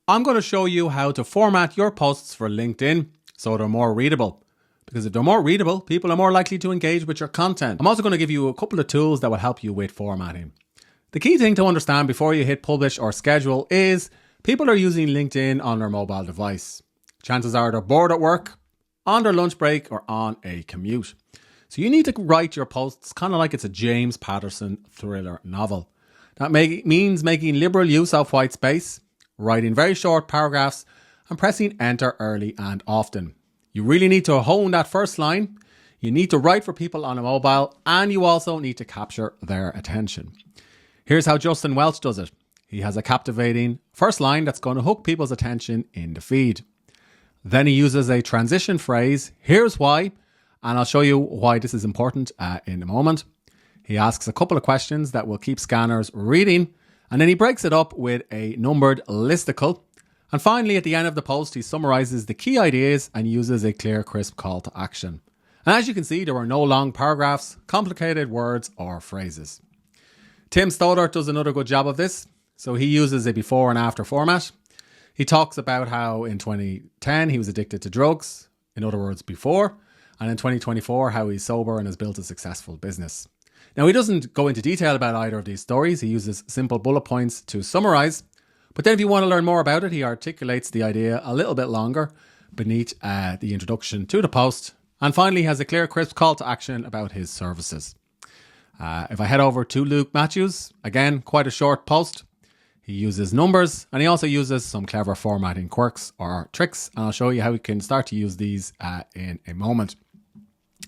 I'm going to show you how to format your posts for LinkedIn so they're more readable. Because if they're more readable, people are more likely to engage with your content. I'm also going to give you a couple of tools that will help you with formatting. The key thing to understand before you hit publish or schedule is people are using LinkedIn on their mobile device. Chances are they're bored at work, on their lunch break, or on a commute. So you need to write your posts kind of like it's a James Patterson thriller novel. That means making liberal use of white space, writing very short paragraphs, and pressing enter early and often. You really need to hone that first line. You need to write for people on a mobile, and you also need to capture their attention. Here's how Justin Welch does it. He has a captivating first line that's going to hook people's attention in the feed. Then he uses a transition phrase, here's why, and I'll show you why this is important in a moment. He asks a couple of questions that will keep scanners reading, and then he breaks it up with a numbered listicle. And finally, at the end of the post, he summarizes the key ideas and uses a clear, crisp call to action. And as you can see, there are no long paragraphs, complicated words, or phrases. Tim Stoddart does another good job of this. So he uses a before and after format. He talks about how in 2010 he was addicted to drugs, in other words, before, and in 2024 how he's sober and has built a successful business. Now, he doesn't go into detail about either of these stories. He uses simple bullet points to summarize. But then if you want to learn more about it, he articulates the idea a little bit longer beneath the introduction to the post. And finally, he has a clear, crisp call to action about his services. If I head over to Luke Matthews, again, quite a short post. He uses numbers, and he also uses some clever formatting quirks or tricks. And I'll show you how we can start to use these in a moment.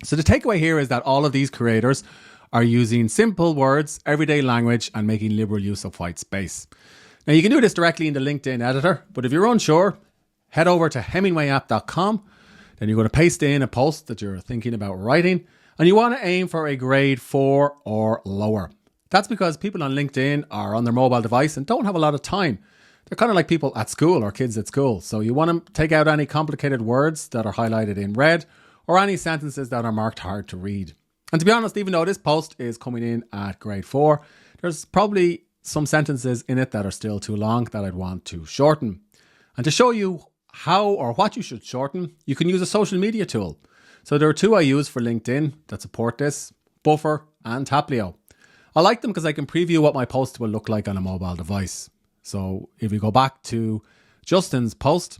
So the takeaway here is that all of these creators are using simple words, everyday language, and making liberal use of white space. Now, you can do this directly in the LinkedIn editor, but if you're unsure, head over to hemingwayapp.com. Then you're going to paste in a post that you're thinking about writing, and you want to aim for a grade 4 or lower. That's because people on LinkedIn are on their mobile device and don't have a lot of time. They're kind of like people at school or kids at school. So you want to take out any complicated words that are highlighted in red or any sentences that are marked hard to read. And to be honest, even though this post is coming in at grade 4, there's probably some sentences in it that are still too long that I'd want to shorten. And to show you how or what you should shorten, you can use a social media tool. So there are two I use for LinkedIn that support this, Buffer and Taplio. I like them because I can preview what my post will look like on a mobile device. So if we go back to Justin's post,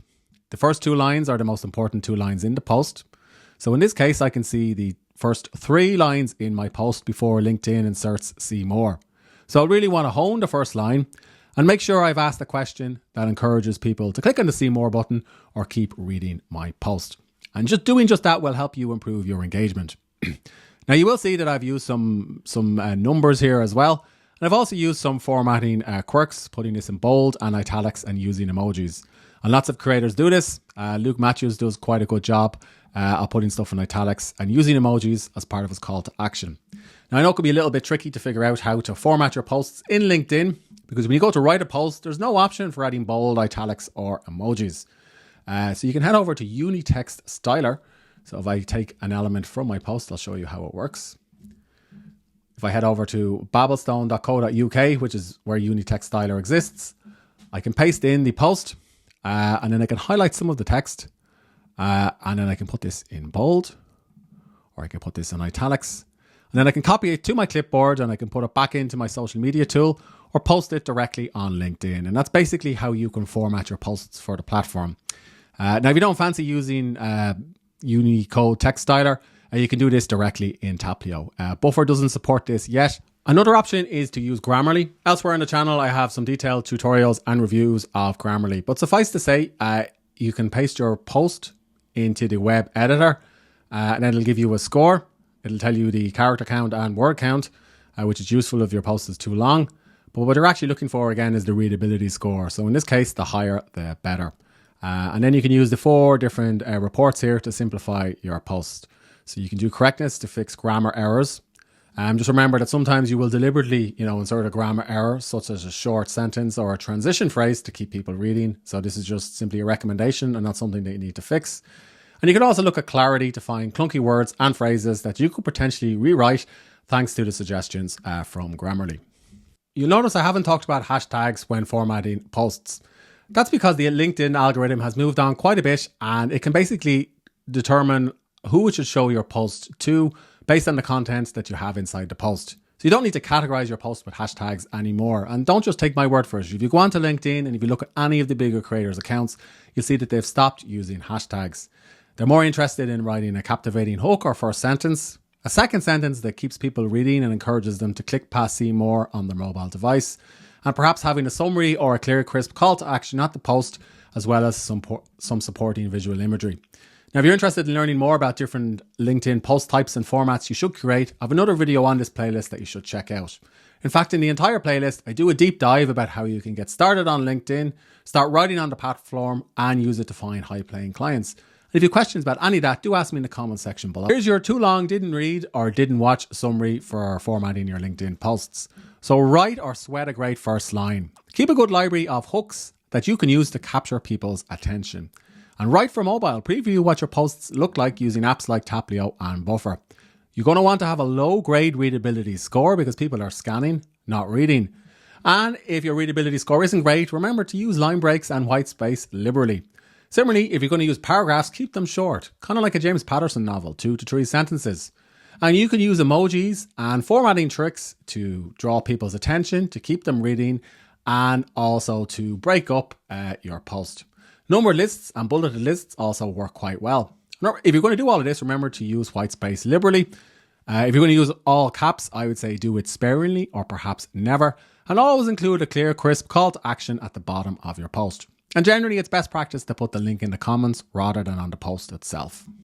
the first 2 lines are the most important 2 lines in the post. So in this case, I can see the first 3 lines in my post before LinkedIn inserts see more. So I really want to hone the first line and make sure I've asked a question that encourages people to click on the see more button or keep reading my post. And doing just that will help you improve your engagement. Now you will see that I've used some numbers here as well. And I've also used some formatting quirks, putting this in bold and italics and using emojis. And lots of creators do this. Luke Matthews does quite a good job of putting stuff in italics and using emojis as part of his call to action. Now I know it could be a little bit tricky to figure out how to format your posts in LinkedIn because when you go to write a post, there's no option for adding bold, italics or emojis. So you can head over to Unitext Styler. So if I take an element from my post, I'll show you how it works. If I head over to babelstone.co.uk, which is where Unitext Styler exists, I can paste in the post and then I can highlight some of the text and then I can put this in bold or I can put this in italics. And then I can copy it to my clipboard and I can put it back into my social media tool or post it directly on LinkedIn. And that's basically how you can format your posts for the platform. Now, if you don't fancy using Unicode Text Styler, you can do this directly in Taplio. Buffer doesn't support this yet. Another option is to use Grammarly. Elsewhere in the channel, I have some detailed tutorials and reviews of Grammarly. But suffice to say, you can paste your post into the web editor and then it'll give you a score. It'll tell you the character count and word count, which is useful if your post is too long. But what you're actually looking for, again, is the readability score. So in this case, the higher, the better. And then you can use the 4 different reports here to simplify your post. So you can do correctness to fix grammar errors. Just remember that sometimes you will deliberately, insert a grammar error, such as a short sentence or a transition phrase to keep people reading. So this is just simply a recommendation and not something that you need to fix. And you can also look at clarity to find clunky words and phrases that you could potentially rewrite thanks to the suggestions from Grammarly. You'll notice I haven't talked about hashtags when formatting posts. That's because the LinkedIn algorithm has moved on quite a bit, and it can basically determine who it should show your post to based on the contents that you have inside the post. So you don't need to categorize your post with hashtags anymore. And don't just take my word for it. If you go onto LinkedIn and if you look at any of the bigger creators' accounts, you'll see that they've stopped using hashtags. They're more interested in writing a captivating hook or first sentence, a second sentence that keeps people reading and encourages them to click past see more on their mobile device, and perhaps having a summary or a clear, crisp call to action at the post, as well as some supporting visual imagery. Now, if you're interested in learning more about different LinkedIn post types and formats you should create, I have another video on this playlist that you should check out. In fact, in the entire playlist, I do a deep dive about how you can get started on LinkedIn, start writing on the platform, and use it to find high-paying clients. And if you have questions about any of that, do ask me in the comment section below. Here's your too long, didn't read, or didn't watch summary for formatting your LinkedIn posts. So write or sweat a great first line. Keep a good library of hooks that you can use to capture people's attention. And write for mobile. Preview what your posts look like using apps like Taplio and Buffer. You're going to want to have a low grade readability score because people are scanning, not reading. And if your readability score isn't great, remember to use line breaks and white space liberally. Similarly, if you're going to use paragraphs, keep them short, kind of like a James Patterson novel, 2 to 3 sentences. And you can use emojis and formatting tricks to draw people's attention, to keep them reading, and also to break up your post. Numbered lists and bulleted lists also work quite well. If you're going to do all of this, remember to use white space liberally. If you're going to use all caps, I would say do it sparingly or perhaps never. And always include a clear, crisp call to action at the bottom of your post. And generally, it's best practice to put the link in the comments rather than on the post itself.